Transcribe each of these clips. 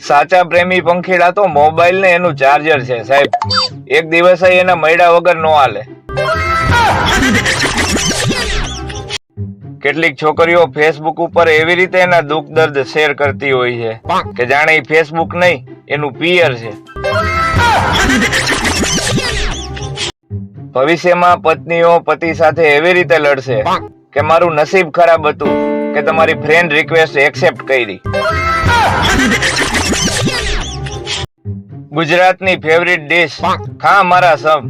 સાચા પ્રેમી પંખીડા તો મોબાઈલ ને એનું ચાર્જર છે સાહેબ. એક દિવસ એના મૈડા વગર નો હાલે. કેટલીક છોકરીઓ ફેસબુક ઉપર એવી રીતે એના દુઃખ દર્દ શેર કરતી હોય છે કે જાણે એ ફેસબુક નહીં એનું પિયર છે. ભવિષ્યમાં પત્નીઓ પતિ સાથે એવી રીતે લડશે કે મારું નસીબ ખરાબ હતું કે તમારી ફ્રેન્ડ રિક્વેસ્ટ એક્સેપ્ટ કરી. ગુજરાતની ફેવરિટ ડિશ ખા મારા સમ.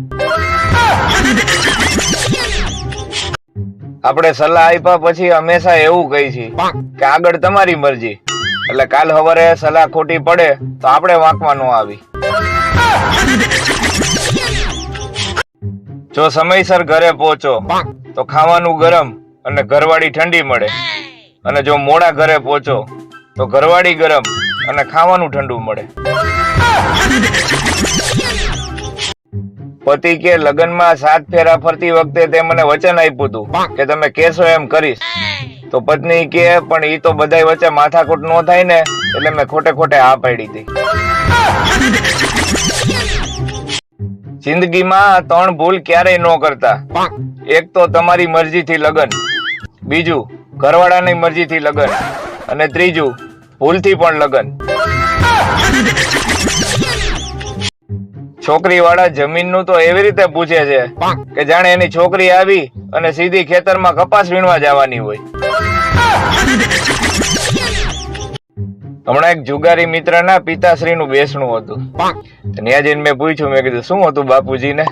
આપણે સલાહ આપ્યા પછી હંમેશા એવું કહી છે કે આગળ તમારી મરજી, એટલે કાલ સવારે સલાહ ખોટી પડે તો આપણે વાંકવા ન આવી. જો સમયસર ઘરે પહોંચો તો ખાવાનું ગરમ અને ઘરવાળી ઠંડી મળે, અને જો મોડા ઘરે પહોંચો તો ઘરવાળી ગરમ અને ખાવાનું ઠંડુ મળે. પતિ કે લગ્નમાં 7 ફેરા ફરતી વખતે તે મને વચન આપ્યું હતું કે તમે કહેશો એમ કરીશ, તો પત્ની કે પણ ઈ તો બધાય વચ્ચે માથાકૂટ ન થાય ને, એટલે મેં ખોટે ખોટે હા પાડી હતી. જિંદગીમાં 3 ભૂલ ક્યારેય ન કરતા. એક તો તમારી મરજીથી લગ્ન, બીજું ઘરવાળાની મરજીથી લગ્ન, અને ત્રીજું ભૂલથી પણ લગ્ન. છોકરી વાળા જમીનનું તો એવી રીતે પૂછે છે કે જાણે એની છોકરી આવી અને સીધી ખેતરમાં કપાસ વીણવા જવાની હોય. હમણાં એક જુગારી મિત્રના પિતાશ્રીનું બેસણું હતું. ત્યાં જઈને મેં પૂછ્યું, મેં કીધું શું હતું બાપુજીને?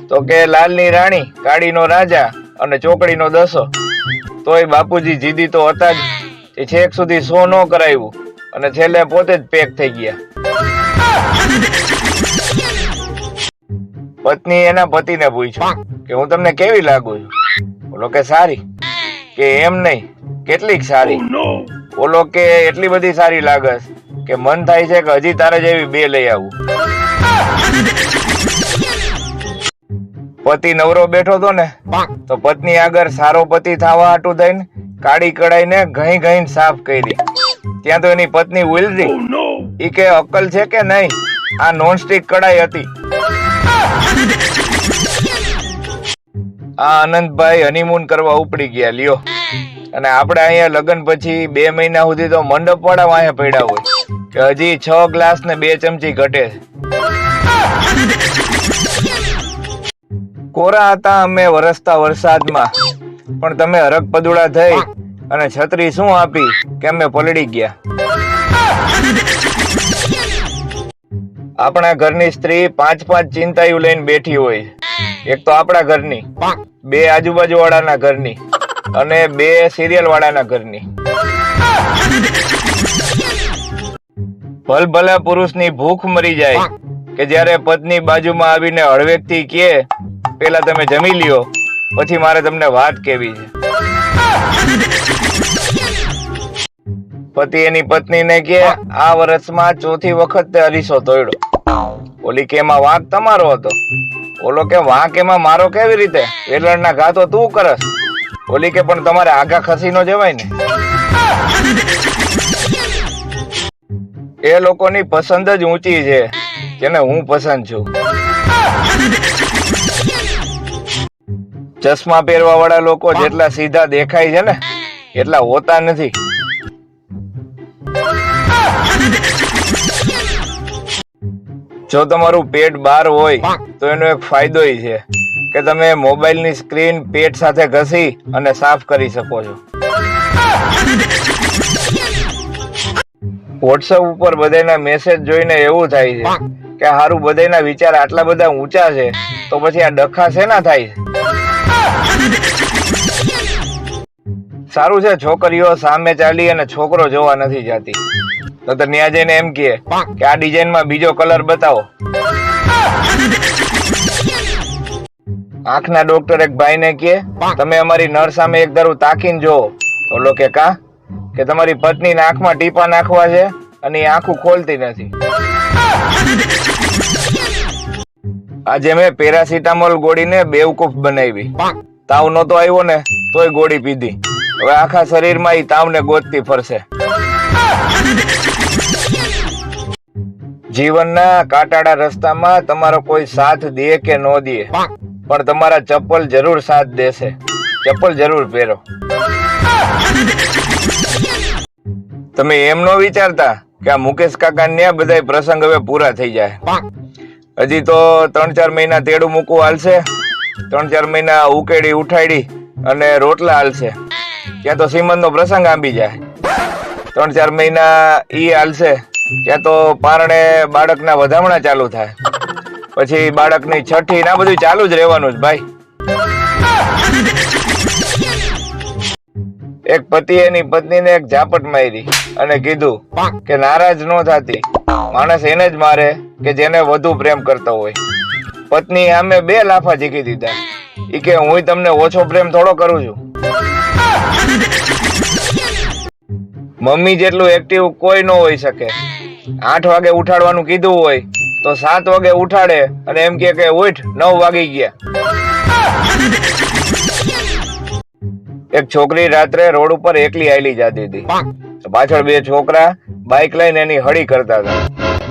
તો કે લાલની રાણી, કાળીનો રાજા અને ચોકડીનો દસો. તોય બાપુજી જીદી તો હતા જ. એ છેક સુધી શો ન કરાવ્યું અને છેલ્લે પોતે જ પેક થઈ ગયા. પત્ની એના પતિને પૂછ્યું કે હું તમને કેવી લાગુ છું? બોલો કે સારી. કે એમ નહીં, કેટલીક સારી? બોલો કે એટલી બધી સારી લાગસ કે મન થાય છે કે હજી તારે જેવી 2 લઈ આવું. પતિ નવરો બેઠો હતો ને, તો પત્ની આગળ સારો પતિ થવા હાટું થઈને કાળી કડાઈને ઘઈ ઘઈને સાફ કરી. ત્યાં તો એની પત્ની ઉલરી. ઈ કે અક્કલ છે કે નહીં? આ નોનસ્ટિક કડાઈ હતી. આ આનંદભાઈ હનીમૂન કરવા ઉપડી ગયા લ્યો, અને આપણે અહીંયા લગ્ન પછી 2 મહિના સુધી તો મંડપ વાળા વાંહે પડ્યા હોય કે હજી 6 ગ્લાસ ને 2 ચમચી ઘટે. કોરા હતા અમે વરસતા વરસાદમાં, પણ તમે હરક પદુડા થઈ અને છત્રી શું આપી કે અમે પલળી ગયા. આપણા ઘરની સ્ત્રી 5 ચિંતાયું લઈને બેઠી હોય. એક તો આપણા ઘરની, 2 આજુબાજુ વાળાના ઘરની, અને 2 સિરિયલ વાળાના ઘરની. ભલભલા પુરુષની ભૂખ મરી જાય કે જ્યારે પત્ની બાજુમાં આવીને હળવેકથી કહે, પેલા તમે જમી લ્યો, પછી મારે તમને વાત કેવી છે. પતિ એની પત્નીને કે આ વર્ષમાં 4થી વખત તે અરીસો તોડ્યો. ઓલી કે એમાં વાંક તમારો હતો. ઓલો કે વાંક એમાં મારો કેવી રીતે? વેલણના ઘા તો તું કરસ. ઓલી કે પણ તમારે આઘા ખસી નો જવાય ને. એ લોકોની પસંદ જ ઊંચી છે જેને હું પસંદ છું. ચશ્મા પહેરવા વાળા લોકો જેટલા સીધા દેખાય છે ને, એટલા હોતા નથી. જો તમારું પેટ બહાર હોય તો એનો એક ફાયદો છે કે તમે મોબાઈલની સ્ક્રીન પેટ સાથે ઘસી અને સાફ કરી શકો છો. વોટ્સઅપ ઉપર બધાના મેસેજ જોઈને એવું થાય છે કે હારું બધાના વિચાર આટલા બધા ઊંચા છે, તો પછી આ ડખા શેના થાય છે? સારું છે છોકરીઓ સામે ચાલી અને છોકરો જોવા નથી જતી. તો ત્યાં જઈને એમ કહે કે આ ડિઝાઇનમાં બીજો કલર બતાવો. આંખના ડોક્ટર એક ભાઈને કહે તમે અમારી નળ સામે એક ધારું તાકીને જોવો. તો લોકો કા કે તમારી પત્નીના આંખમાં ટીપા નાખવા છે અને એ આંખું ખોલતી નથી. આજે મેં પેરાસિટામોલ ગોળીને બેવકૂફ બનાવી. તાવ નતો આવ્યો ને તોય ગોળી પીધી. હવે આખા શરીરમાં એ તાવને ગોતતી ફરશે. જીવનના કાંટાળા રસ્તામાં તમારો કોઈ સાથ દે કે ન દે, પણ તમારા ચપ્પલ જરૂર સાથ દેશે. ચપ્પલ જરૂર પહેરો. તમે એમ ન વિચારતા કે આ મુકેશ કાકા ને બધા પ્રસંગ હવે પૂરા થઈ જાય. હજી તો 3-4 મહિના તેડું મૂકવું હાલશે, 3-4 મહિના ઉકેડી ઉઠાડી અને રોટલા હાલશે, ત્યાં તો શ્રીમંતનો પ્રસંગ આંબી જાય. 3-4 મહિના ઈ હાલશે, ત્યાં તો પારણે બાળકના વધામણા ચાલુ થાય, પછી બાળકની છઠ્ઠી ના બધું ચાલુ જ રહેવાનું જ ભાઈ. એક પતિએ એની પત્નીને એક ઝાપટ મારી અને કીધું કે નારાજ ન થાતી, માણસ એને જ મારે કે જેને વધુ પ્રેમ કરતો હોય. પત્ની સામે 2 લાફા ઝીકી દીધા. ઈ કે હું તમને ઓછો પ્રેમ થોડો કરું છું. મમ્મી જેટલું એક્ટિવ કોઈ ન હોઈ શકે. 8 વાગે ઉઠાડવાનું કીધું હોય તો 7 વાગે ઉઠાડે અને એમ કે ઉઠ 9 વાગી ગયા. એક છોકરી રાત્રે રોડ ઉપર એકલી આયલી જતી હતી. પાછળ 2 છોકરા બાઇક લઈને એની હળી કરતા હતા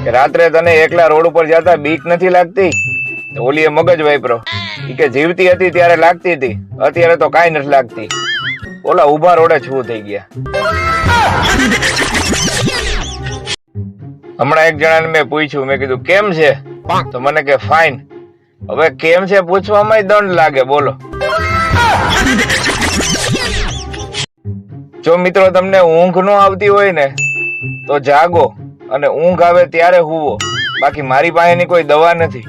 કે રાત્રે તને એકલા રોડ ઉપર જતા બીક નથી લાગતી? ઓલીએ મગજ વાપરો. ઈ કે જીવતી હતી ત્યારે લાગતી હતી, અત્યારે તો કાંઈ નથી લાગતી. ઓલા ઉભા રોડે છૂ થઈ ગયા. હમણાં એક જણાને મેં પૂછ્યું, મેં કીધું કેમ છે? તો મને કે ફાઇન. હવે કેમ છે પૂછવામાં દંડ લાગે, બોલો. જો મિત્રો તમને ઊંઘ ન આવતી હોય ને તો જાગો અને ઊંઘ આવે ત્યારે હુવો, બાકી મારી પાસેની કોઈ દવા નથી.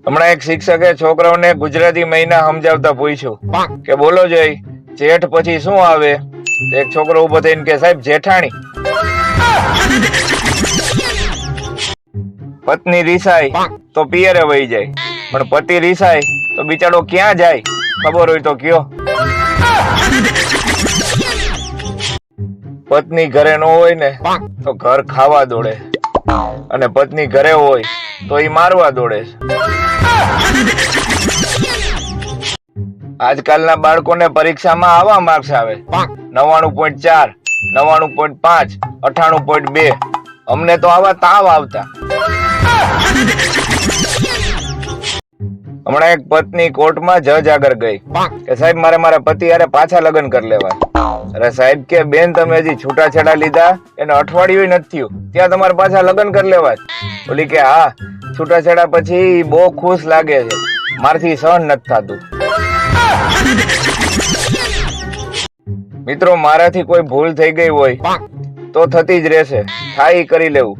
હમણાં એક શિક્ષકે છોકરાઓને ગુજરાતી મહિના સમજાવતા પૂછ્યું કે બોલો જય, જેઠ પછી શું આવે? એક છોકરો ઉભો થઈને કે સાહેબ જેઠાણી. પત્ની રીસાય તો પિયરે વહી જાય, પણ પતિ રીસાય તો બિચારો ક્યાં જાય? ખબર હોય તો કયો. પત્ની ઘરે ન હોય ને તો ઘર ખાવા દોડે, અને પત્ની ઘરે હોય તો ઈ મારવા દોડે. આજકાલના બાળકોને પરીક્ષામાં આવા માર્ક્સ આવે 99.4, 99.5, 98.2. અમને તો આવા તાવ આવતા. હમણાં એક પત્ની કોર્ટમાં જજ આગળ ગઈ કે સાહેબ મારા પતિ યારે પાછા લગ્ન કરી લેવા. અરે સાહેબ કે બેન તમે હજી છૂટાછેડા લીધા એને અઠવાડિયું નથી થયું, ત્યાં તમારે પાછા લગ્ન કરી લેવા? બોલી કે હા, છૂટાછેડા પછી બહુ ખુશ લાગે છે, મારથી સહન નથી થતું. મિત્રો મારાથી કોઈ ભૂલ થઈ ગઈ હોય તો થતી જ રહેશે, થાય કરી લેવું.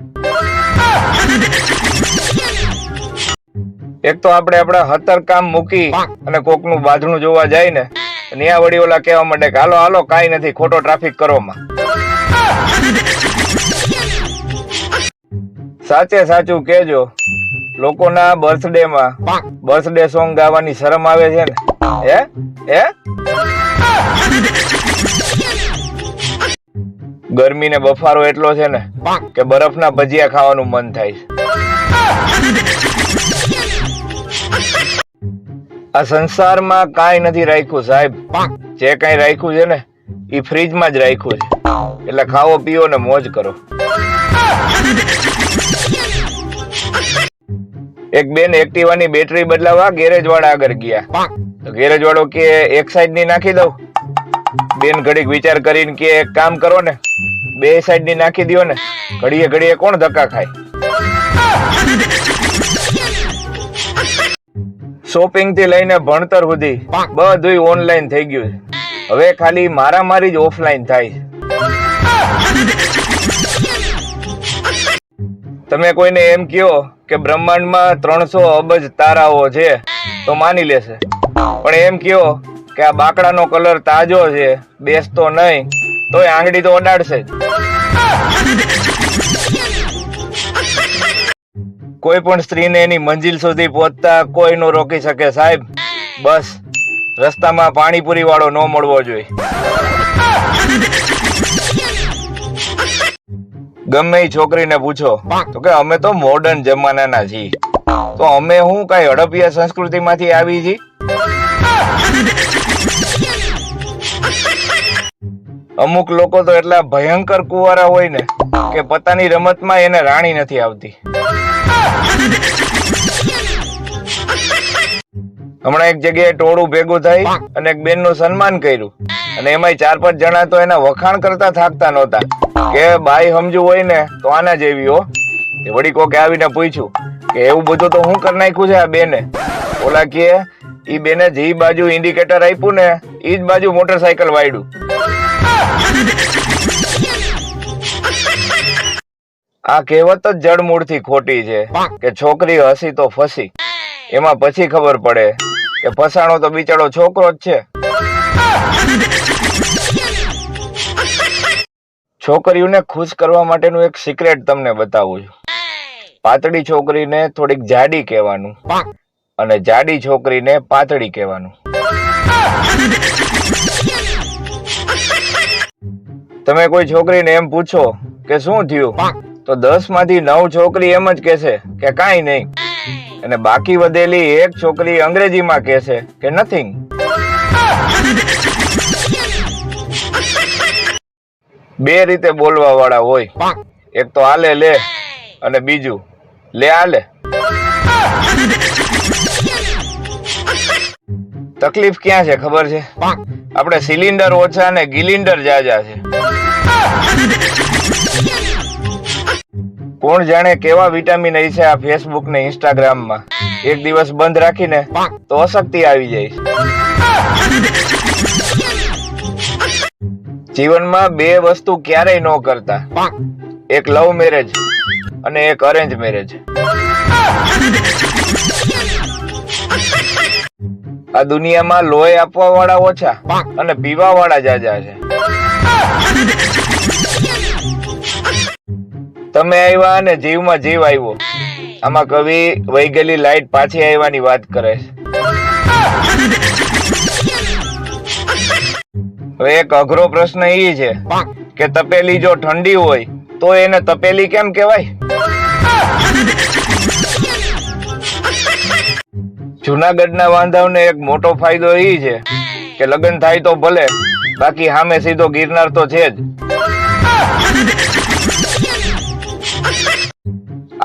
એક તો આપણે આપણા હતર કામ મૂકી અને કોકનું બાંધણું જોવા જાય ને, ન્યા વળી ઓલા કહેવા માંડે કે હાલો હાલો કાંઈ નથી, ખોટો ટ્રાફિક કરવામાં. સાચે સાચું કેજો, લોકોના બર્થડે માં બર્થડે સોંગ ગાવાની શરમ આવે છે ને? હે ગરમી ને બફારો એટલો છે ને કે બરફના ભજીયા ખાવાનું મન થાય છે. આ સંસારમાં કાંઈ નથી રાખ્યું સાહેબ, જે કાંઈ રાખ્યું છે ને એ ફ્રીજમાં જ રાખ્યું છે, એટલે ખાવો પીવો ને મોજ કરો. એક બેન એક્ટિવાની બેટરી બદલાવા ગેરેજ વાળા આગળ ગયા, તો ગેરેજ વાળો કે એક સાઈડ ની નાખી દઉં. બેન ઘડીક વિચાર કરીને કે એક કામ કરો ને, 2 સાઈડ ની નાખી દો ને, ઘડીએ ઘડીએ કોણ ધક્કા ખાય? શોપિંગ થી લઈને ભણતર સુધી બધું ઓનલાઈન થઈ ગયું છે. હવે ખાલી મારામારી જ ઓફલાઈન થાય છે. તમે કોઈને એમ કહો કે બ્રહ્માંડમાં 300 અબજ તારાઓ છે તો માની લેશે, પણ એમ કહો કે આ બાકડાનો કલર તાજો છે, બેસતો નહીં, તોય આંગળી તો અડાડશે જ. કોઈ પણ સ્ત્રીને એની મંજિલ સુધી પહોંચતા કોઈ નો રોકી શકે સાહેબ. બસ રસ્તામાં પાણીપુરી વાળો ન મળવો જોઈએ. ગમે એ છોકરીને પૂછો તો કે અમે તો મોડર્ન જમાનાના છીએ, તો અમે હું કઈ હડપિયા સંસ્કૃતિ માંથી આવી છીએ? અમુક લોકો તો એટલા ભયંકર કુંવારા હોય ને કે પોતાની રમતમાં એને રાણી નથી આવતી. હમણાં એક જગ્યાએ ટોળું ભેગું થઈ અને એક બેનનું સન્માન કર્યું અને એમાંય 4-5 જણા તો એના વખાણ કરતા થાકતા નહોતા કે બાઈ સમજુ હોય ને તો આના જેવી હો. વળી કોકે આવીને પૂછ્યું કે એવું બધું તો હું કરી નાખ્યું છે આ બેને. ઓલા કે ઈ બેને જે બાજુ ઇન્ડિકેટર આપ્યું ને ઈ જ બાજુ મોટરસાયકલ વાળ્યું. આ કહેવત જ જડમૂળથી ખોટી છે કે છોકરી હસી તો ફસી. એમાં પછી ખબર પડે કે ફસાણો તો બિચારો છોકરો જ છે. છોકરીઓને ખુશ કરવા માટેનું એક સિક્રેટ તમને બતાવું છું. પાતળી છોકરીને થોડીક જાડી કહેવાનું અને જાડી છોકરીને પાતળી કહેવાનું. તમે કોઈ છોકરીને એમ પૂછો કે શું થયું તો 10 માંથી 9 છોકરી એમ જ કહેશે કે કાંઈ નહીં અને બાકી વધેલી એક છોકરી અંગ્રેજીમાં કહેશે કે નથિંગ. બે રીતે બોલવા વાળા હોય, એક તો આલે લે અને બીજું લે આલે. તકલીફ ક્યાં છે ખબર છે? આપણે સિલિન્ડર ઓછા ને ગિલિન્ડર જાજા છે. કોણ જાણે કેવા વિટામિન છે આ ફેસબુક ને ઇન્સ્ટાગ્રામ માં. એક દિવસ બંધ રાખીને તો અશક્તિ આવી જાય. જીવનમાં બે વસ્તુ ક્યારેય ન કરતા, એક લવ મેરેજ અને એક અરેન્જ મેરેજ. આ દુનિયામાં લોહી આપવા વાળા ઓછા અને પીવા વાળા જાજા છે. તમે આવ્યા અને જીવમાં જીવ આવ્યો. આમાં કવિ વહી ગયેલી લાઈટ પાછી આવવાની વાત કરે છે. હવે એક અઘરો પ્રશ્ન એ છે કે તપેલી જો ઠંડી હોય તો એને તપેલી કેમ કહેવાય? જુનાગઢના વાંધાવને એક મોટો ફાયદો એ છે કે લગ્ન થાય તો ભલે, બાકી સામે સીધો ગિરનાર તો છે જ.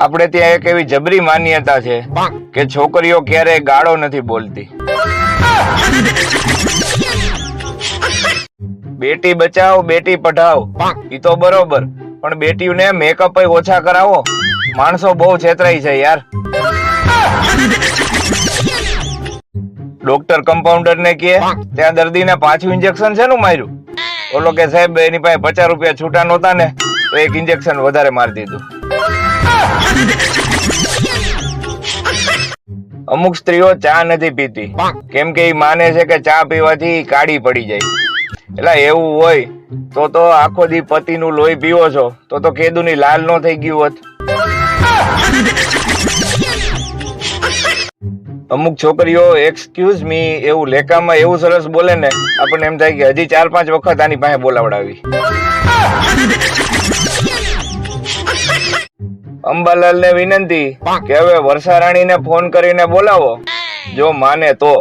આપણે ત્યાં એક એવી જબરી માન્યતા છે કે છોકરીઓ ક્યારેય ગાળો નથી બોલતી. બેટી બચાવો બેટી પઢાઓ ઈ તો બરોબર, પણ બેટીઓને મેકઅપ ઓછા કરાવો. માણસો બહુ છેતરાય છે યાર. ડોક્ટર કમ્પાઉન્ડર ને કહે ત્યાં દર્દીને 5 ઇન્જેક્શન છે નું માર્યું? ઓલો કે સાહેબ એની પાસે 50 રૂપિયા છૂટા નહોતા ને તો એક ઇન્જેક્શન વધારે મારી દીધું. અમુક સ્ત્રીઓ ચા નથી પીતી કેમ કે એ માને છે કે ચા પીવાથી કાળી પડી જાય. એટલે એવું હોય તો આખો દી પતિનું લોહી પીવો છો તો કેદુની લાલ નો થઈ ગયું હોત. અમુક છોકરીઓ એક્સક્યુઝ મી એવું લેખામાં એવું સરસ બોલે ને આપણને એમ થાય કે હજી 4-5 વખત આની પાસે બોલાવડાવી. અંબાલાલ ને વિનંતી કે હવે વર્ષારાણીને ફોન કરીને બોલાવો, જો માને તો.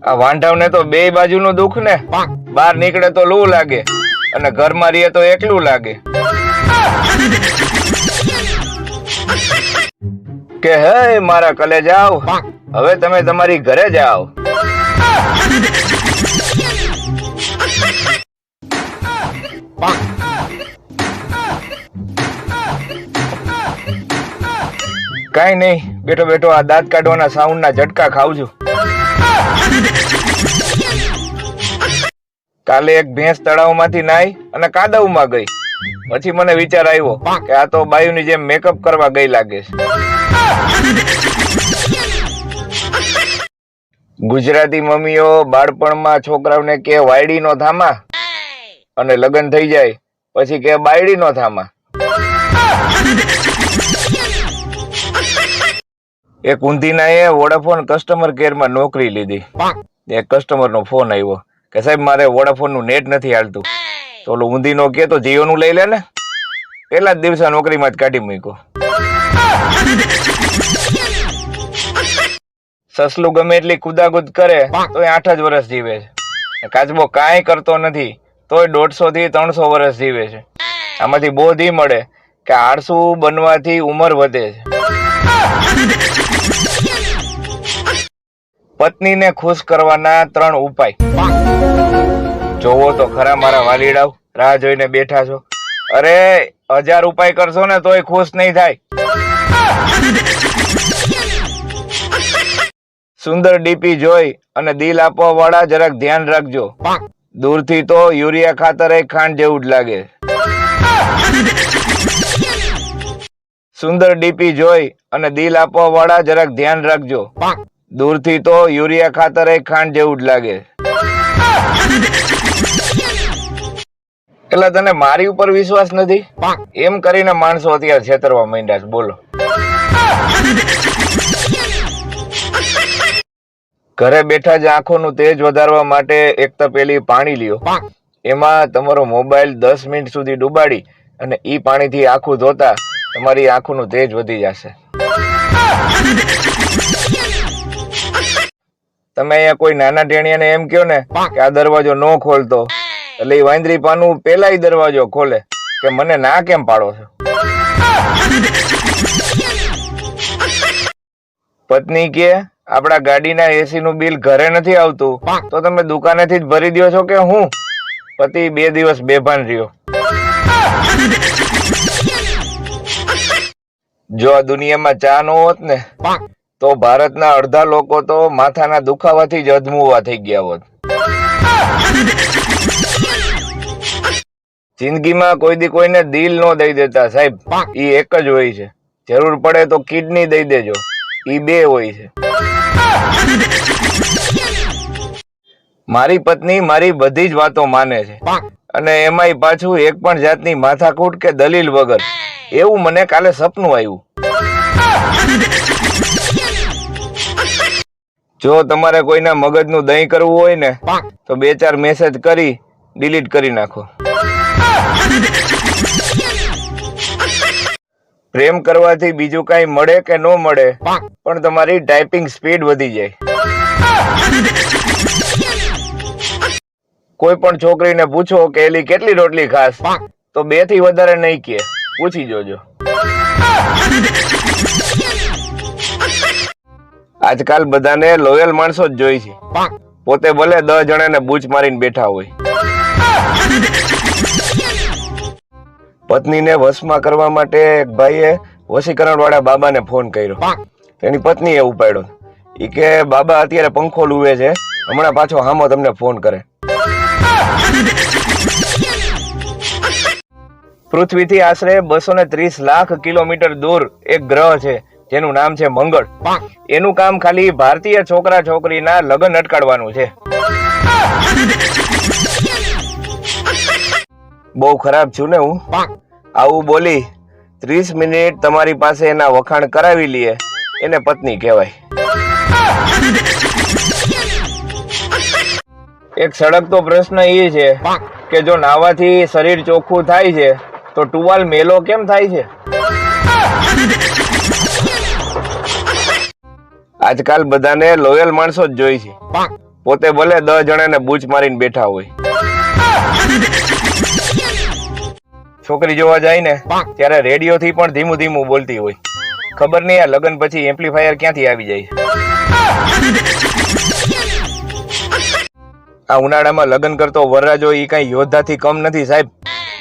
આ વાંઢાવને તો બે બાજુનું દુઃખ ને, બહાર નીકળે તો લૂ લાગે અને ઘરમાં રહીએ તો એકલું લાગે. કે હે મારા કલેજાઓ, હવે તમે તમારી ઘરે જાઓ. કઈ નહી, બેઠો બેઠો આ દાંત કાઢવાના સાઉન્ડ ના ઝટકા ખાવ છું. કાલે એક ભેંસ તળાવમાંથી નાઈ અને કાદવમાં ગઈ. પછી મને વિચાર આવ્યો કે આ તો બાયુની જેમ મેકઅપ કરવા ગઈ લાગે છે. ગુજરાતી મમ્મીઓ બાળપણમાં છોકરાઓને કે વાયડી નો થામા અને લગ્ન થઈ જાય પછી કે બાયડી નો થામા. એક ઊંધીનાએ વોડાફોન કસ્ટમર કેરમાં નોકરી લીધી. એક કસ્ટમર નો ફોન આવ્યો કે સાહેબ મારે વોડાફોન નું નેટ નથી હાલતું. તો ઓલો ઊંધીનો કે તો જીઓ નું લઈ લે ને. પેલા જ દિવસે નોકરીમાં જ કાઢી મૂક્યો. સસલું ગમે એટલી કુદાકુદ કરે તોય 8 જ વર્ષ જીવે છે. કાચબો કાંઈ કરતો નથી તોય 150 થી 300 વર્ષ જીવે છે. આમાંથી બોધ ઈ મળે કે આળસુ બનવાથી ઉંમર વધે છે. પત્નીને ખુશ કરવાના 3 ઉપાય. જોવો તો ખરા મારા વાલીડાઓ, રાહ જોઈને બેઠા છો. અરે 1000 ઉપાય કરશો ને તોય ખુશ નહીં થાય. સુંદર ડીપી જોઈ અને દિલ આપવા વાળા જરાક ધ્યાન રાખજો. દૂરથી તો યુરિયા ખાતર ખાંડ જેવું જ લાગે. સુંદર ડીપી જોઈ અને દિલ આપવા વાળા જરાક ધ્યાન રાખજો. દૂરથી તો યુરિયા ખાતર ખાંડ જેવું જ લાગે. એટલે તને મારી ઉપર વિશ્વાસ નથી એમ કરીને માણસો અત્યારે છેતરવા માંડ્યા છે. બોલો, ઘરે બેઠા જ આંખોનું તેજ વધારવા માટે એક તો પેલી પાણી લ્યો, એમાં તમારો મોબાઈલ 10 મિનિટ સુધી ડુબાડી અને ઈ પાણીથી આંખું ધોતા તમારી આંખોનું તેજ વધી જશે. તમે અહીંયા કોઈ નાના ટેણિયાને એમ કહો ને કે આ દરવાજો ન ખોલતો, એટલે એ વાંદરી પાનું પેલા દરવાજો ખોલે કે મને ના કેમ પાડો છો. પત્ની કે આપડા ગાડીના એસી નું બિલ ઘરે નથી આવતું તો તમે દુકાનેથી જ ભરી દો છો કે હું? પતિ 2 દિવસ બેભાન રહ્યો. જો આ દુનિયામાં ચા ન હોત ને તો ભારતના અડધા લોકો તો માથાના દુખાવાથી જ અધમુવા થઈ ગયા હોત. જિંદગીમાં કોઈ દી કોઈને દિલ ન દઈ દેતા સાહેબ, ઈ એક જ હોય છે. જરૂર પડે તો કિડની દઈ દેજો, ઈ 2 હોય છે. મારી પત્ની મારી બધી જ વાતો માને છે અને એમાંય પાછું એક પણ જાતની માથાકૂટ કે દલીલ વગર. એવું મને કાલે સપનું આવ્યું. જો તમારે કોઈના મગજનું દહીં કરવું હોય ને તો 2-4 મેસેજ કરી ડિલીટ કરી નાખો. પ્રેમ કરવાથી બીજું કઈ મળે કે ન મળે પણ તમારી ટાઈપિંગ સ્પીડ વધી જાય. કોઈ પણ છોકરીને પૂછો કે એલી કેટલી રોટલી ખાસ તો 2 થી વધારે નહીં કે, પૂછી જોજો. આજકાલ બધાને લોયલ માણસો જ જોઈ છે, પોતે ભલે 10 જણાને બૂચ મારીને બેઠા હોય. પત્નીને વશમાં કરવા માટે એક ભાઈએ વશીકરણ વાળા બાબાને ફોન કર્યો. તેની પત્નીએ ઉપાડ્યો. ઈ કે બાબા અત્યારે પંખો લૂવે છે, હમણાં પાછો હામો તમને ફોન કરે. પૃથ્વીથી આશરે 230 લાખ કિલોમીટર દૂર એક ગ્રહ છે જેનું નામ છે મંગળ. એનું કામ ખાલી ભારતીય છોકરા છોકરીના લગ્ન અટકાડવાનું છે. બહુ ખરાબ છું ને હું? આવું બોલી 30 મિનિટ તમારી પાસે એના વખાણ કરાવી લઈએ એને પત્ની કહેવાય. એક સળગતો પ્રશ્ન એ છે કે જો નાવાથી શરીર ચોખ્ખું થાય છે તો ટુવાલ મેલો કેમ થાય છે? આજકાલ બધાને લોયલ માણસો જ જોઈ છે, પોતે ભલે 10 જણાને બૂચ મારીને બેઠા હોય. છોકરી જોવા જાય ને ત્યારે રેડિયો થી પણ ધીમું ધીમું બોલતી હોય. ખબર નહીં આ લગ્ન પછી એમ્પ્લીફાયર ક્યાંથી આવી જાય. આ ઉનાળામાં લગ્ન કરતો વરરાજો ઈ કઈ યોદ્ધાથી કમ નથી સાહેબ,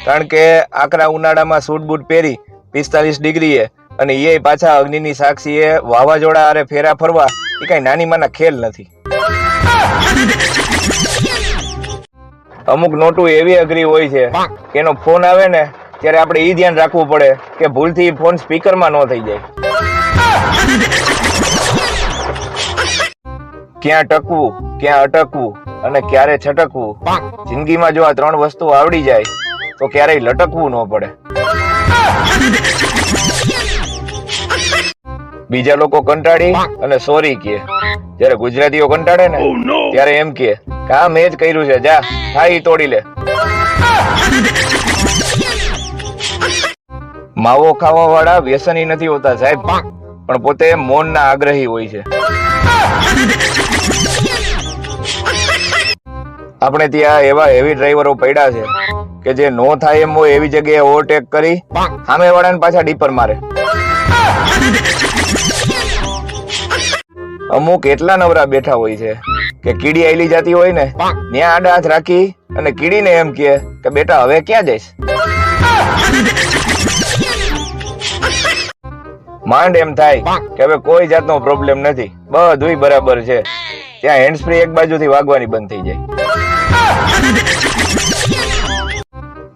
કારણ કે આકરા ઉનાળામાં સૂટ બૂટ પહેરી 45 ડિગ્રીએ અને એ પાછા અગ્નિની સાક્ષીએ વાવાઝોડા અરે ફેરા ફરવા એ કઈ નાની માના ખેલ નથી. અમુક નોટું એવી અઘરી હોય છે કે એનો ફોન આવે ને ત્યારે આપણે ઈ ધ્યાન રાખવું પડે કે ભૂલથી ફોન સ્પીકરમાં ન થઈ જાય. ક્યાં ટકવું, ક્યાં અટકવું અને ક્યારે છટકવું, જિંદગીમાં જો આ 3 વસ્તુ આવડી જાય તો ક્યારેય લટકવું ન પડે. બીજા લોકો કંટાળી અને સોરી કહે, જયારે ગુજરાતીઓ કંટાળે ને ત્યારે એમ કહે કામ મેં જ કર્યું છે, જા થાય તોડી લે. માવો ખાવા વાળા વ્યસની નથી હોતા સાહેબ, પણ પોતે મૌનના આગ્રહી હોય છે. આપણે ત્યાં એવા હેવી ડ્રાઈવરો પડ્યા છે કે જે નો થાય એમ હોય એવી જગ્યાએ ઓવરટેક કરી સામે વાળાને પાછા ડીપર મારે. અમુક એટલા નવરા બેઠા હોય છે કે કીડી આયલી જતી હોય ને ત્યાં આડા હાથ રાખી અને કીડીને એમ કે બેટા હવે ક્યાં જઈશ. માંડ એમ થાય કે હવે કોઈ જાતનો પ્રોબ્લેમ નથી, બધુંય બરાબર છે. ત્યાં હેન્ડ સ્પ્રે એક બાજુથી વાગવાની બંધ થઈ જાય.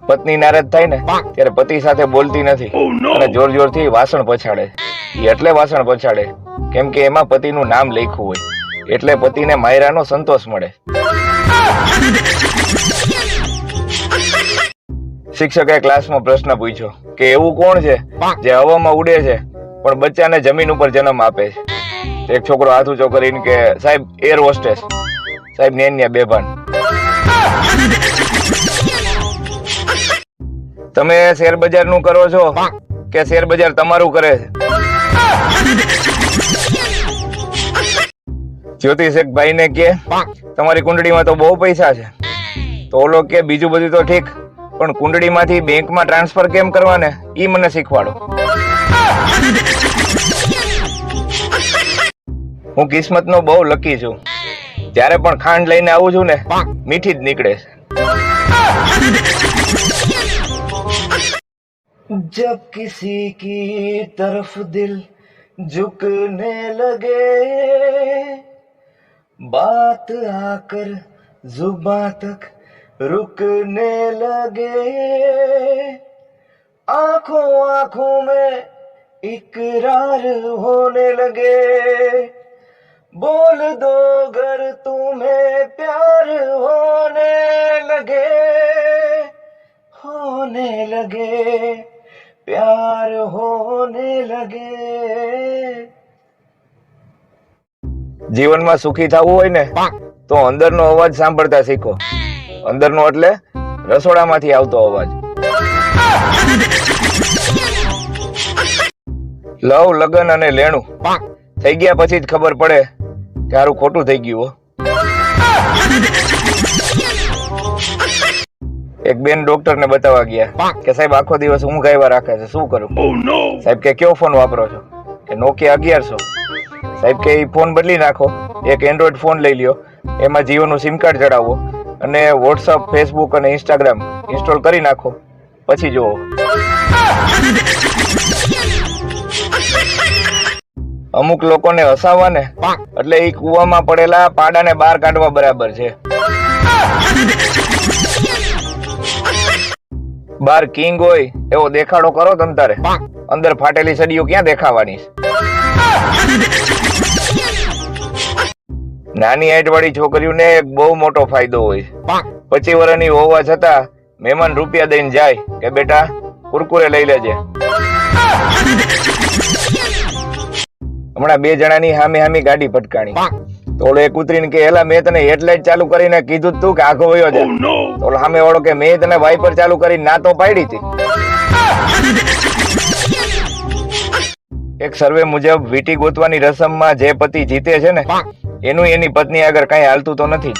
પત્ની નારાજ થાય ને ત્યારે પતિ સાથે બોલતી નથી અને જોર જોરથી વાસણ પછાડે. એટલે વાસણ પછાડે કેમ કે એમાં પતિનું નામ લખ્યું હોય, એટલે પતિને માયરાનો સંતોષ મળે. શિક્ષકે ક્લાસમાં પ્રશ્ન પૂછ્યો કે એવું કોણ છે જે હવામાં ઉડે છે પણ બચ્ચાને જમીન ઉપર જન્મ આપે છે? એક છોકરો હાથ ઊંચો કરીને કે સાહેબ એર હોસ્ટેસ. સાહેબ ન્યા બેભાન. તમે શેર બજાર નું કરો છો કે શેર બજાર તમારું કરે છે? જ્યોતિષ એક ભાઈ ને કે તમારી કુંડળીમાં તો બહુ પૈસા છે. તો ઓલો કે બીજું બધું તો ઠીક, પણ કુંડળીમાંથી બેંકમાં ટ્રાન્સફર કેમ કરવાને ઈ મને શીખવાડો. હું કિસ્મતનો બહુ લકી છું. જ્યારે પણ ખાંડ લઈને આવું છું ને મીઠી જ નીકળે છે. जब किसी की तरफ दिल झुकने लगे बात आकर जुबां तक रुकने लगे आंखों आंखों में इकरार होने लगे बोल दो अगर तुम्हें प्यार होने लगे प्यार होने लगे. જીવનમાં સુખી થવું હોય ને તો અંદરનો અવાજ સાંભળતા શીખો. અંદરનો એટલે રસોડામાંથી આવતો અવાજ. લવ લગન અને લેણું થઈ ગયા પછી જ ખબર પડે કે હારું ખોટું થઈ ગયું. એક બેન ડોક્ટર ને બતાવવા ગયા કે સાહેબ આખો દિવસ ઊંઘ આવ્યા રાખે છે, શું કરું? સાહેબ કે કયો ફોન વાપરો છો? કે નોકિયા 1100. સાહેબ કે એ ફોન બદલી નાખો, એક એન્ડ્રોઈડ ફોન લઈ લ્યો, એમાં જીઓનું સિમ કાર્ડ ચડાવો અને વોટ્સઅપ, ફેસબુક અને ઇન્સ્ટાગ્રામ ઇન્સ્ટોલ કરી નાખો, પછી જોવો. અમુક લોકોને હસાવવા ને એટલે એ કુવામાં પડેલા પાડાને બહાર કાઢવા બરાબર છે. બાર કિંગ હોય એવો દેખાડો કરો તમ તારે, અંદર ફાટેલી સડીઓ ક્યાં દેખાવાની? નાની હાઈટ વાળી છોકરીઓને એક બહુ મોટો ફાયદો હોય. 25 વર્ષની હોવા છતાં મહેમાન રૂપિયા દઈને જાય કે બેટા કુરકુરે લઈ લેજે. હમણાં 2 જણાની હામી ગાડી પટકાણી. તો ઓલો એક ઉતરીને કે એલા મેં તને હેડલાઇટ ચાલુ કરીને કીધું તું કે આખો વયો છે. તો ઓલો સામે વાળો કે મેં તને વાઇપર ચાલુ કરીને ના તો પાડી હતી. એક સર્વે મુજબ વીટી ગોતવાની રસમમાં જે પતિ જીતે છે ને એનું એની પત્ની આગળ કઈ હાલતું તો નથી,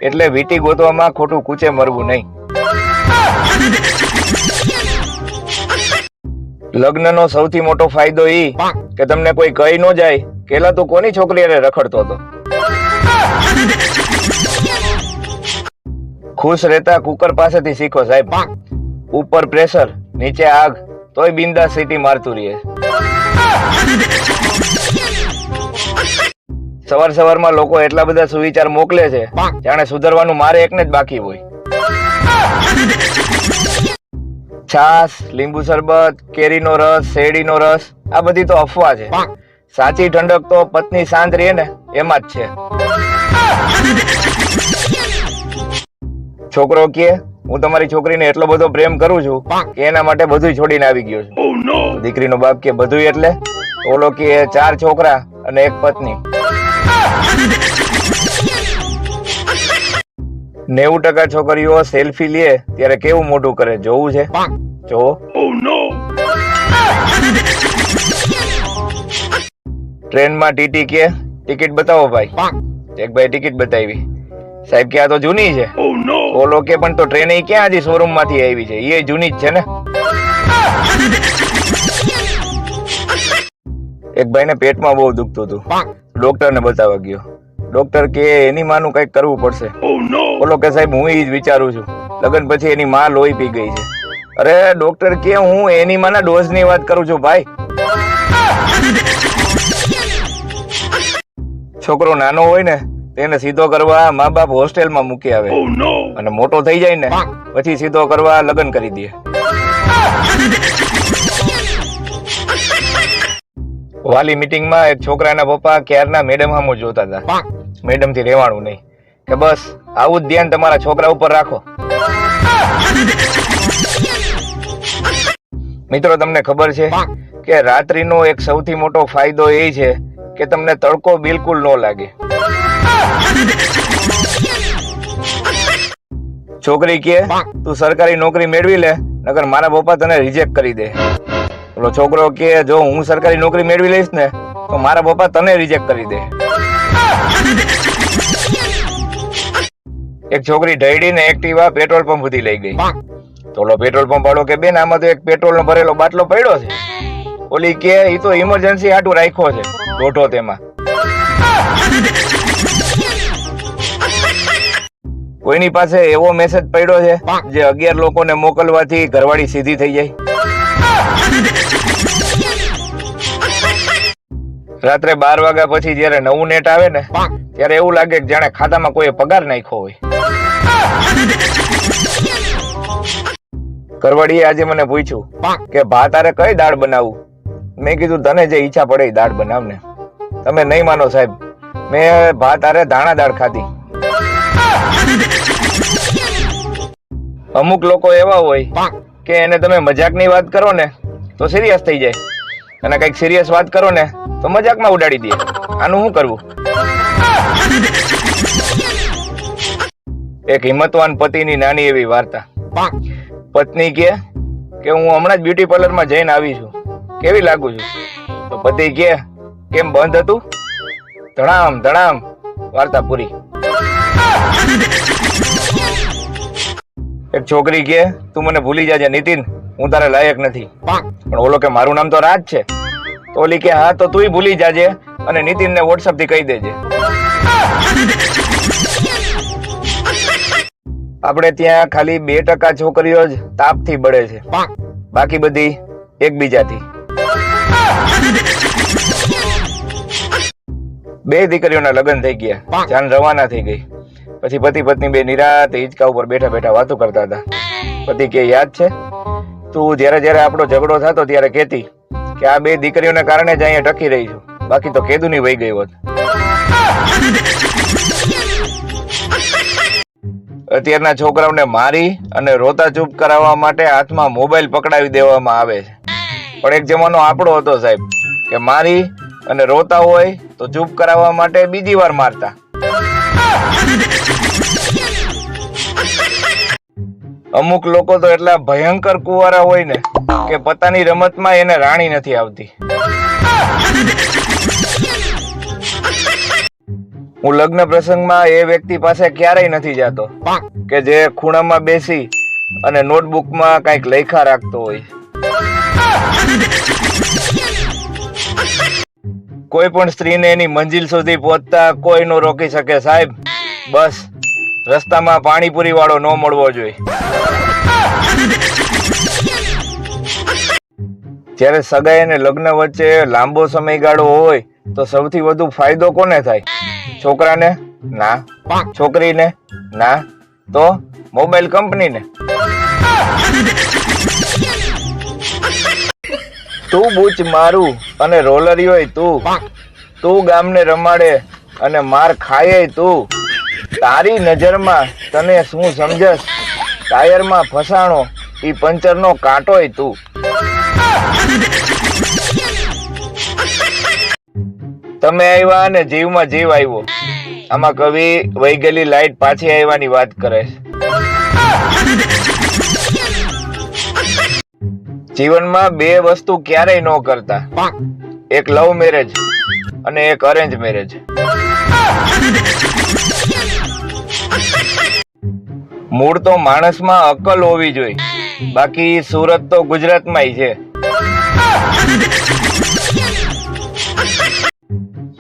એટલે વીટી ગોતવામાં ખોટું કૂચે મરવું નહીં. લગ્નનો સૌથી મોટો ફાયદો ઈ કે તમને કોઈ કહી ન જાય કે એલા તું કોની છોકરી હારે રખડતો હતો. ખુશ રહેતા કુકર પાસેથી શીખો સાહેબ. ઉપર પ્રેશર નીચે આગ તોય બિંદાસ સીટી મારતું રહે. સવારમાં લોકો એટલા બધા સુવિચાર મોકલે છે જાણે સુધરવાનું મારે એકને જ બાકી હોય. છાસ, લીંબુ શરબત, કેરીનો રસ, શેરડીનો રસ આ બધી તો અફવા છે. સાચી ઠંડક તો પત્ની શાંત રહે ને એમાં જ છે. છોકરો કે હું તમારી છોકરીને એટલો બધો પ્રેમ કરું છું કે એના માટે બધું છોડીને આવી ગયો છું. દીકરીનો બાપ કે બધું એટલે? ઓલો કે 4 છોકરા અને 1 પત્ની. 90% છોકરીઓ સેલ્ફી લે ત્યારે કેવું મોઢું કરે જોવું છે? જોવો. ટ્રેનમાં ટીટી કે ટિકિટ બતાવો ભાઈ. એક ભાઈ ટિકિટ બતાવી. સાહેબ કે આ તો જૂની છે. ઓલો કે પણ તો ટ્રેન ક્યાં હજી શોરૂમ માંથી આવી છે, એ જૂની જ છે ને. એક ભાઈ ને પેટમાં બહુ દુખતું હતું, ડોક્ટર ને બતાવવા ગયો. ડોક્ટર કે એની માનું કઈક કરવું પડશે. ઓલો કે સાહેબ હું એ જ વિચારું છું, લગ્ન પછી એની માં લોહી પી ગઈ છે. અરે ડોક્ટર કે હું એની માના ડોઝ ની વાત કરું છું ભાઈ. છોકરો નાનો હોય ને તેને સીધો કરવા મા બાપ હોસ્ટેલમાં મૂકી આવે, અને મોટો થઈ જાય ને પછી સીધો કરવા લગ્ન કરી દે. વાલી મીટિંગમાં એક છોકરાના પપ્પા ક્યારના મેડમ સામુ જોતા હતા. મેડમ થી રહેવાનું નહીં, કે બસ આવું જ ધ્યાન તમારા છોકરા ઉપર રાખો. મિત્રો તમને ખબર છે કે રાત્રિનો એક સૌથી મોટો ફાયદો એ છે કે તમને તડકો બિલકુલ ન લાગે. છોકરી કે તું સરકારી નોકરી મેળવી લે, નકર મારા પપ્પા તને રિજેક્ટ કરી દે. પેલો છોકરો કે જો હું સરકારી નોકરી મેળવી લઈશ ને તો મારા પપ્પા તને રિજેક્ટ કરી દે. એક છોકરી ઢળીને એક્ટિવા પેટ્રોલ પંપ સુધી લઈ ગઈ. તો ઓલો પેટ્રોલ પંપ વાળો કે બેન આમાં તો એક પેટ્રોલ નો ભરેલો બાટલો પડ્યો છે. ઓલી કે એ તો ઇમરજન્સી હાટું રાખ્યો છે દોઢો તેમાં. કોઈની પાસે એવો મેસેજ પડ્યો છે જે 11 લોકોને મોકલવાથી ઘરવાળી સીધી થઈ જાય. રાત્રે 12 વાગ્યા પછી જયારે નવું નેટ આવે ને ત્યારે એવું લાગે કે જાણે ખાતામાં કોઈ પગાર નાખ્યો હોય. ઘરવાળીએ આજે મને પૂછ્યું કે ભા તારે કઈ દાળ બનાવું. મેં કીધું તને જે ઈચ્છા પડે એ દાળ બનાવ ને. તમે નહીં માનો સાહેબ, મેં ભા તારે ધાણા દાળ ખાધી. અમુક લોકો એવા હોય કે એને તમે મજાકની વાત કરો ને તો સિરિયસ થઈ જાય, અને કઈક સિરિયસ વાત કરો ને તો મજાકમાં ઉડાડી દે. આનું શું કરવું? એક હિંમતવાન પતિની નાની એવી વાર્તા. પત્ની કે હું હમણાં જ બ્યુટી પાર્લર માં જઈને આવી છું, કેવી લાગુ છું? તો પતિ કે કેમ બંધ હતું? ધડામ ધડામ વાર્તા પૂરી. એક છોકરી કે તું મને ભૂલી જાજે નીતિન, હું તારે લાયક નથી. પણ ઓલો કે મારું નામ તો રાજ છે. તો ઓલી કે હા તો તુંય ભૂલી જાજે અને નીતિન ને વોટ્સઅપ થી કહી દેજે. આપણે ત્યાં ખાલી 2% છોકરીઓ જ તાપથી બળે છે, બાકી બધી એકબીજાથી. 2 દીકરીઓના લગ્ન થઈ ગયા, જાન રવાના થઈ ગઈ. પછી પતિ પત્ની બે નિરાતે હિંચકા ઉપર બેઠા બેઠા વાતો કરતા હતા. પતિ કે યાદ છે તું જયારે જયારે આપણો ઝઘડો થતો ત્યારે કહેતી કે આ 2 દીકરીઓને કારણે જ અહીંયા ટકી રહી છું, બાકી તો કેદુની વહી ગઈ હોત. અત્યારના છોકરાઓને મારી અને રોતા ચૂપ કરાવવા માટે હાથમાં મોબાઈલ પકડાવી દેવામાં આવે છે. પણ એક જમાનો આપણો હતો સાહેબ કે મારી અને રોતા હોય તો ચૂપ કરાવવા માટે બીજી વાર મારતા. અમુક લોકો તો એટલા ભયંકર કુંવારા હોય ને કે પોતાની રમતમાં એને રાણી નથી આવતી. હું લગ્ન પ્રસંગમાં એ વ્યક્તિ પાસે ક્યારેય નથી જતો કે જે ખૂણામાં બેસી અને નોટબુકમાં કંઈક લખ્યા રાખતો હોય. કોઈ પણ સ્ત્રીને એની મંજિલ સુધી પહોંચતા કોઈ ન રોકી શકે સાહેબ. બસ રસ્તામાં પાણીપુરી વાળો ન મળવો જોઈએ. જ્યારે સગાઈ અને લગ્ન વચ્ચે લાંબો સમયગાળો હોય તો સૌથી વધુ ફાયદો કોને થાય? છોકરાને? ના. છોકરીને? ના. તો મોબાઈલ કંપનીને. તું બૂચ મારું અને રોલરી હોય તું ગામને રમાડે અને માર ખાય તું. તારી નજરમાં તને શું સમજસ? ટાયરમાં ફસાણો ઈ પંચરનો કાંટોય તું. તમે આવ્યા અને જીવમાં જીવ આવ્યો. આમાં કવિ વહી ગયેલી લાઈટ પાછી આવવાની વાત કરે છે. જીવનમાં 2 વસ્તુ ક્યારેય ન કરતા. એક લવ મેરેજ અને એક અરેન્જ મેરેજ. મૂળ તો માણસમાં અક્કલ હોવી જોઈએ, બાકી સુરત તો ગુજરાતમાંય છે.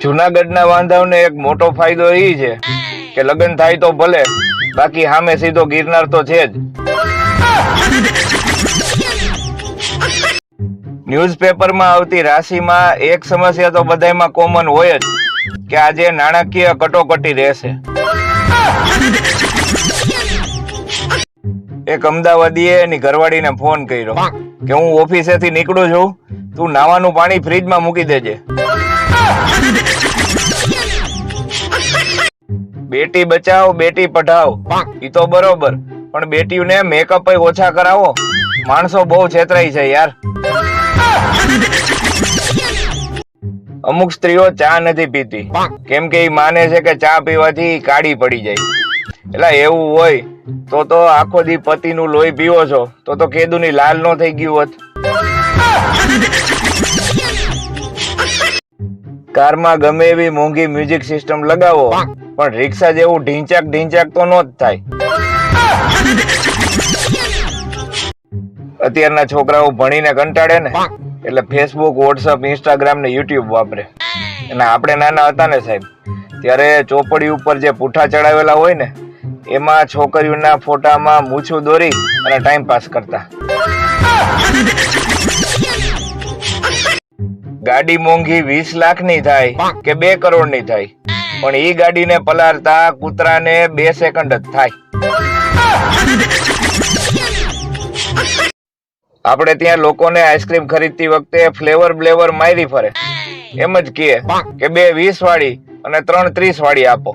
જુનાગઢના વાંધાવને એક મોટો ફાયદો એ છે કે લગ્ન થાય તો ભલે, બાકી સામે સીધો ગિરનાર તો છે જ. ન્યૂઝપેપરમાં આવતી રાશિમાં એક સમસ્યા તો બધાયમાં કોમન હોય જ કે આજે નાણાકીય કટોકટી રહેશે. એક અમદાવાદીએ એની ઘરવાળીને ફોન કર્યો કે હું ઓફિસેથી નીકળું છું, તું નાવાનું પાણી ફ્રીજમાં મૂકી દેજે. બેટી બચાવ બેટી પઢાવ ઈ તો બરોબર, પણ બેટીઓને મેકઅપ ઓછા કરાવો. માણસો બહુ છેતરાય છે યાર. અમુક સ્ત્રીઓ ચા નથી પીતી કેમ કે ઈ માને છે કે ચા પીવાથી કાળી પડી જાય. એટલે એવું હોય તો આખો દી પતિનું લોહી પીવો છો તો કેદુની લાલ નો થઈ ગયું હોત. કારમાં ગમે એવી મોંઘી મ્યુઝિક સિસ્ટમ લગાવો, પણ રિક્ષા જેવું ઢીંચાક તો નો જ થાય. અત્યારના છોકરાઓ ભણીને કંટાળે ને એટલે ફેસબુક, વોટ્સઅપ, ઇન્સ્ટાગ્રામ ને યુટ્યુબ વાપરે. અને આપણે નાના હતા ને સાહેબ, ત્યારે ચોપડી ઉપર જે પૂઠા ચડાવેલા હોય ને એમાં છોકરીઓના ફોટામાં મૂછું દોરી અને ટાઈમ પાસ કરતા. ગાડી મોંઘી 20 લાખની થાય કે 2 કરોડની થાય, પણ ઈ ગાડીને પલારતા કૂતરાને 2 સેકન્ડ જ થાય. આપણે ત્યાં લોકોને આઈસ્ક્રીમ ખરીદતી વખતે ફ્લેવર બ્લેવર મારી ફરે, એમ જ કહે કે 2 20 વાળી અને 3 30 વાળી આપો.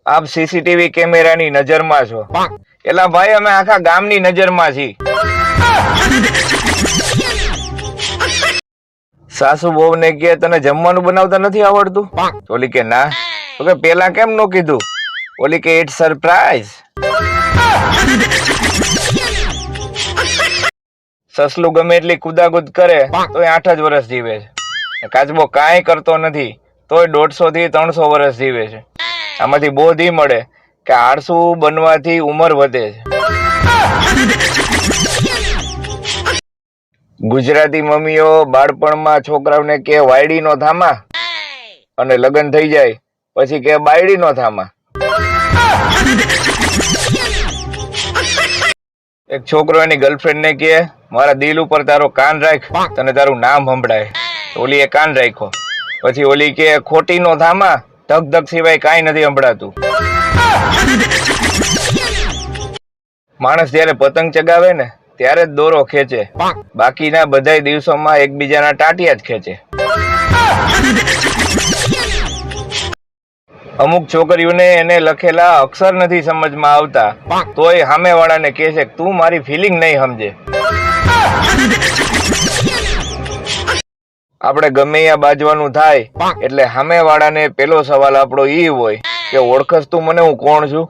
આપ સીસીટીવી કેમેરાની નજરમાં છો. એલા ભાઈ, અમે આખા ગામની નજરમાં છીએ. સાસુ બહુ ને કે તને જમવાનું બનાવતા નથી આવડતું? ઓલી કે ના. તો કે પેલા કેમ નો કીધું? ઓલી કે ઇટ્સ સરપ્રાઈઝ. સસલું ગમે એટલી કુદાકુદ કરે તો 8 જ વર્ષ જીવે છે. કાચબો કાંઈ કરતો નથી તોય 150 થી 300 વર્ષ જીવે છે. આમાંથી બોધ ઈ મળે કે આળસુ બનવાથી ઉંમર વધે છે. ગુજરાતી મમ્મીઓ બાળપણમાં છોકરાઓને કે વાયડી નો થામા, અને લગ્ન થઈ જાય પછી કે બાયડી નો થામા. એક છોકરો એની ગર્લફ્રેન્ડ ને કે મારા દિલ ઉપર તારો કાન રાખ, તને તારું નામ સંભળાય. ઓલી એ કાન રાખ્યો. પછી ઓલી કે ખોટી નો થામા, ધક ધક સિવાય કાંઈ નથી સંભળાતું. માણસ જયારે પતંગ ચગાવે ને ત્યારે જ દોરો ખેંચે, બાકીના બધાય દિવસોમાં એકબીજાના ટાટિયા જ ખેંચે. અમુક છોકરીઓને એને લખેલા અક્ષર નથી સમજમાં આવતા, તોય સામે વાળાને કહે છે તું મારી ફિલિંગ નહીં સમજે. આપણે ગમે ત્યાં બાજવાનું થાય એટલે સામે વાળાને પેલો સવાલ આપણો ઈ હોય કે ઓળખસ તું મને, હું કોણ છું?